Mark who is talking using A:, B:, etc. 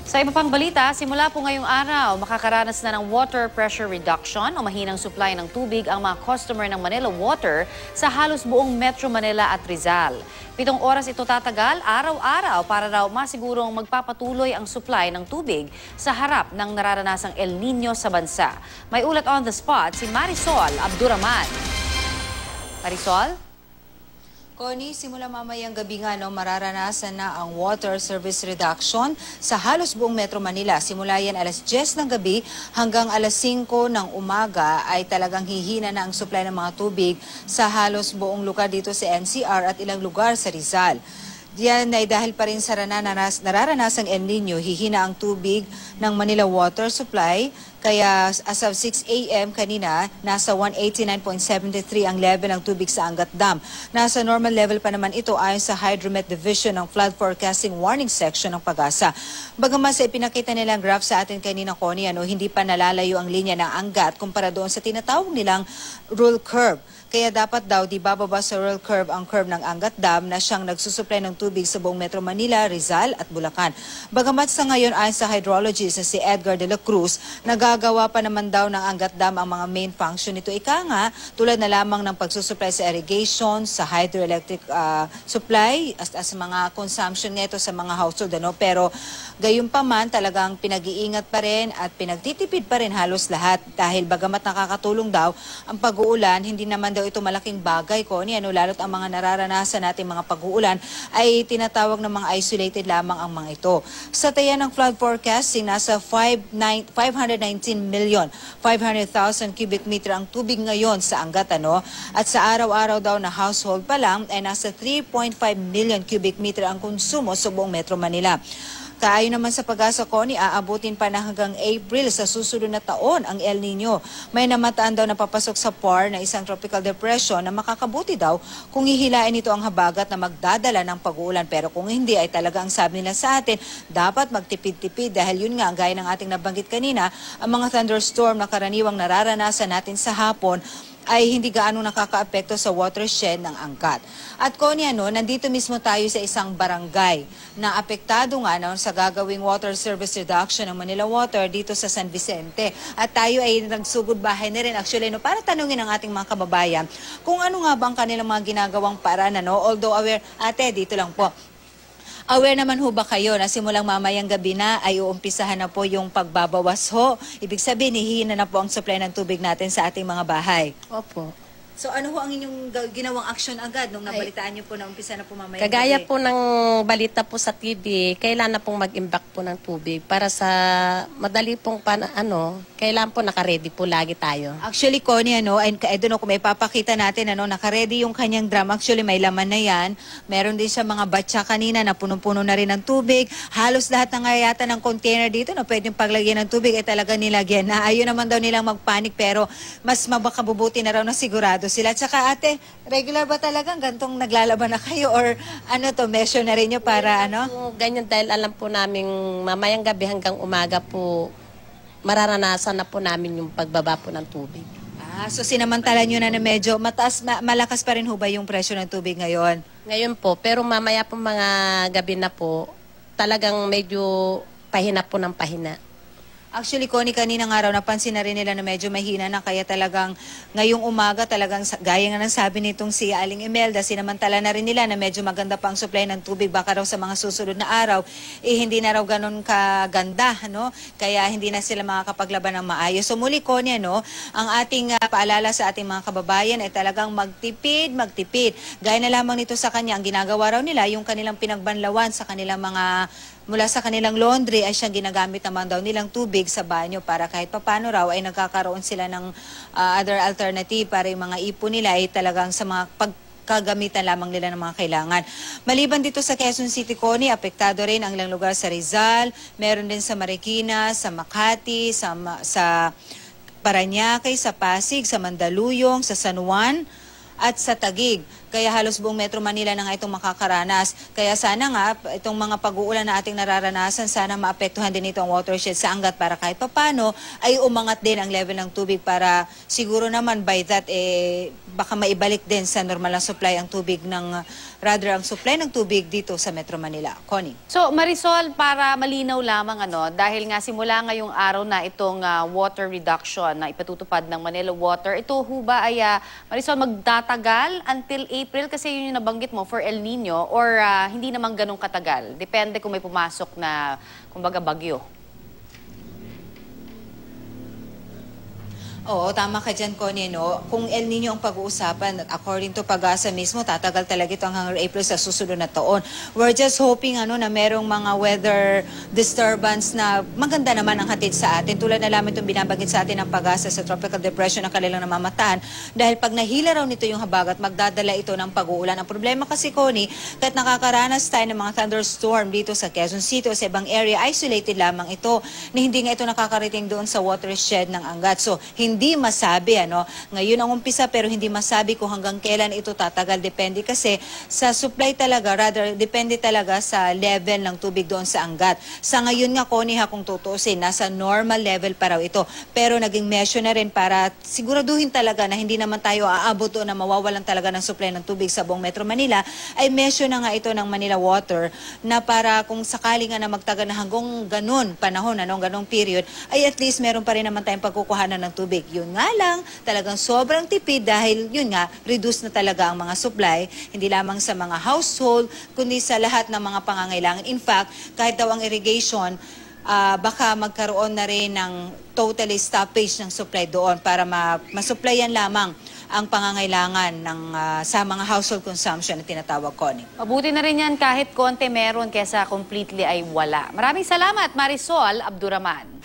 A: Sa iba pang balita, simula po ngayong araw, makakaranas na ng water pressure reduction o mahinang supply ng tubig ang mga customer ng Manila Water sa halos buong Metro Manila at Rizal. 7 oras ito tatagal araw-araw para raw masigurong magpapatuloy ang supply ng tubig sa harap ng nararanasang El Nino sa bansa. May ulat on the spot si Marisol Abduraman. Marisol?
B: Connie, simula mamayang gabi nga mararanasan na ang water service reduction sa halos buong Metro Manila. Simula yan alas 10 ng gabi hanggang alas 5 ng umaga ay talagang hihina na ang supply ng mga tubig sa halos buong lugar dito sa NCR at ilang lugar sa Rizal. Diyan ay dahil pa rin sa nararanasang El Nino, hihina ang tubig ng Manila Water Supply. Kaya as of 6 a.m. kanina, nasa 189.73 ang level ng tubig sa Angat Dam. Nasa normal level pa naman ito ayon sa Hydromet Division ng Flood Forecasting Warning Section ng Pag-asa. Bagaman sa ipinakita nilang graph sa atin kanina, Connie, hindi pa nalalayo ang linya ng Angat kumpara doon sa tinatawag nilang rule curve. Kaya dapat daw di bababa sa rule curve ang curve ng Angat Dam na siyang nagsusupply ng tubig sa buong Metro Manila, Rizal at Bulacan. Bagamat sa ngayon ayon sa hydrologist na si Edgar de la Cruz, nagagawa pa naman daw ng Angat Dam ang mga main function nito. Ika nga, tulad na lamang ng pagsusupply sa irrigation, sa hydroelectric supply, as mga consumption nito sa mga household. Pero gayon pa man, talagang pinag-iingat pa rin at pinagtitipid pa rin halos lahat dahil bagamat nakakatulong daw ang pag-uulan, hindi naman daw ito malaking bagay, Connie, lalo't ang mga nararanasan natin mga pag-uulan ay tinatawag ng mga isolated lamang ang mga ito. Sa taya ng flood forecasting, nasa 519,500,000 cubic meter ang tubig ngayon sa Angat, at sa araw-araw daw na household pa lang ay nasa 3.5 million cubic meter ang konsumo sa buong Metro Manila. Kaayon naman sa Pag-asa, Connie, aabutin pa na hanggang April sa susunod na taon ang El Nino. May namataan daw na papasok sa PAR na isang tropical depression na makakabuti daw kung hihilain ito ang habagat na magdadala ng pag-uulan. Pero kung hindi ay talagang sabi nila sa atin, dapat magtipid-tipid dahil yun nga, gaya ng ating nabanggit kanina, ang mga thunderstorm na karaniwang nararanasan natin sa hapon ay hindi gaano nakakaapekto sa watershed ng Angat. At Connie, nandito mismo tayo sa isang barangay na apektado nga sa gagawing water service reduction ng Manila Water dito sa San Vicente. At tayo ay nagsugod bahay na rin actually para tanungin ang ating mga kababayan kung ano nga bang kanilang mga ginagawang paraan. Although aware, ate, dito lang po. Aware naman ho ba kayo na simulang mamayang gabi na ay uumpisahan na po yung pagbabawas ho? Ibig sabihin, hihina na po ang supply ng tubig natin sa ating mga bahay.
C: Opo.
B: So ano ho ang inyong ginawang action agad nung nabalitaan niyo po na umpisa na po mamayang
C: Kagaya
B: gabi?
C: po ng balita po sa TV, kailangan na pong mag-imbak po ng tubig para sa madali pong kailangan po naka-ready po lagi tayo.
B: Actually, Connie, kung may papakita natin, naka-ready yung kanyang drum. Actually, may laman na yan. Meron din siya mga batya kanina na punong-puno na rin ng tubig. Halos lahat ng yata ng container dito na pwedeng paglagyan ng tubig ay talaga nilagyan na. Ayaw naman daw nilang magpanik pero mas mabakabubuti na raw na sigurado sila. Tsaka ate, regular ba talagang gantong naglalaban na kayo or measure na rin nyo para
C: Ganyan dahil alam po namin mamayang gabi hanggang umaga po mararanasan na po namin yung pagbaba po ng tubig.
B: So sinamantala nyo na medyo malakas pa rin ho ba yung presyo ng tubig ngayon?
C: Ngayon po, pero mamaya po mga gabi na po, talagang medyo pahina po ng pahina.
B: Actually, Connie, kaninang araw napansin na rin nila na medyo mahina na kaya talagang ngayong umaga talagang gaya nga ng sabi nitong si Aling Imelda, sinamantala na rin nila na medyo maganda pa ang supply ng tubig baka raw sa mga susunod na araw hindi na raw ganun kaganda, kaya hindi na sila makakapaglaban ng maayos. So muli, Connie, ang ating paalala sa ating mga kababayan ay talagang magtipid. Gaya na lamang nito sa kanya, ang ginagawa raw nila, yung kanilang pinagbanlawan sa kanilang mula sa kanilang laundry ay siyang ginagamit naman daw nilang tubig sa banyo para kahit papano raw ay nagkakaroon sila ng other alternative para yung mga ipon nila ay talagang sa mga pagkagamitan lamang nila ng mga kailangan. Maliban dito sa Quezon City, Connie, apektado rin ang ilang lugar sa Rizal, meron din sa Marikina, sa Makati, sa Parañaque, sa Pasig, sa Mandaluyong, sa San Juan, at sa Taguig. Kaya halos buong Metro Manila na nga itong makakaranas. Kaya sana nga, itong mga pag-uulan na ating nararanasan, sana maapektuhan din itong watershed sa Angat para kahit papano ay umangat din ang level ng tubig para siguro naman by that baka maibalik din sa normal na supply ang tubig ng, ang supply ng tubig dito sa Metro Manila. Connie.
A: So Marisol, para malinaw lamang dahil nga simula ngayong araw na itong water reduction na ipatutupad ng Manila Water, ito ho ba ay Marisol magtatagal until April kasi yun yung nabanggit mo for El Nino or hindi naman ganun katagal? Depende kung may pumasok na kumbaga bagyo.
B: Oo, tama ka dyan, Connie, no? Kung El Nino ang pag-uusapan, according to Pag-asa mismo, tatagal talaga ito hanggang April sa susunod na taon. We're just hoping na merong mga weather disturbance na maganda naman ang hatid sa atin. Tulad na lamang itong binabanggit sa atin ng Pag-asa sa tropical depression na kanilang namamataan. Dahil pag nahila raw nito yung habagat, magdadala ito ng pag-uulan. Ang problema kasi, Connie, kahit nakakaranas tayo ng mga thunderstorm dito sa Quezon City o sa ibang area, isolated lamang ito na hindi nga ito nakakarating doon sa watershed ng Angat. So, hindi masabi, ngayon ang umpisa pero hindi masabi kung hanggang kailan ito tatagal. Depende kasi sa supply talaga, depende talaga sa level ng tubig doon sa Angat. Sa ngayon nga, Connie, kung tutuusin, nasa normal level pa raw ito. Pero naging measure na rin para siguraduhin talaga na hindi naman tayo aabot doon na mawawalan talaga ng supply ng tubig sa buong Metro Manila, ay measure na nga ito ng Manila Water na para kung sakali nga na magtagal na hanggang ganun panahon, ganung period, ay at least meron pa rin naman tayong pagkukuhanan ng tubig. Yun nga lang, talagang sobrang tipid dahil yun nga, reduce na talaga ang mga supply, hindi lamang sa mga household, kundi sa lahat ng mga pangangailangan. In fact, kahit daw ang irrigation, baka magkaroon na rin ng totally stoppage ng supply doon para masupplyan lamang ang pangangailangan ng, sa mga household consumption na tinatawag, Connie.
A: Mabuti na rin yan kahit konti meron kesa completely ay wala. Maraming salamat, Marisol Abduraman.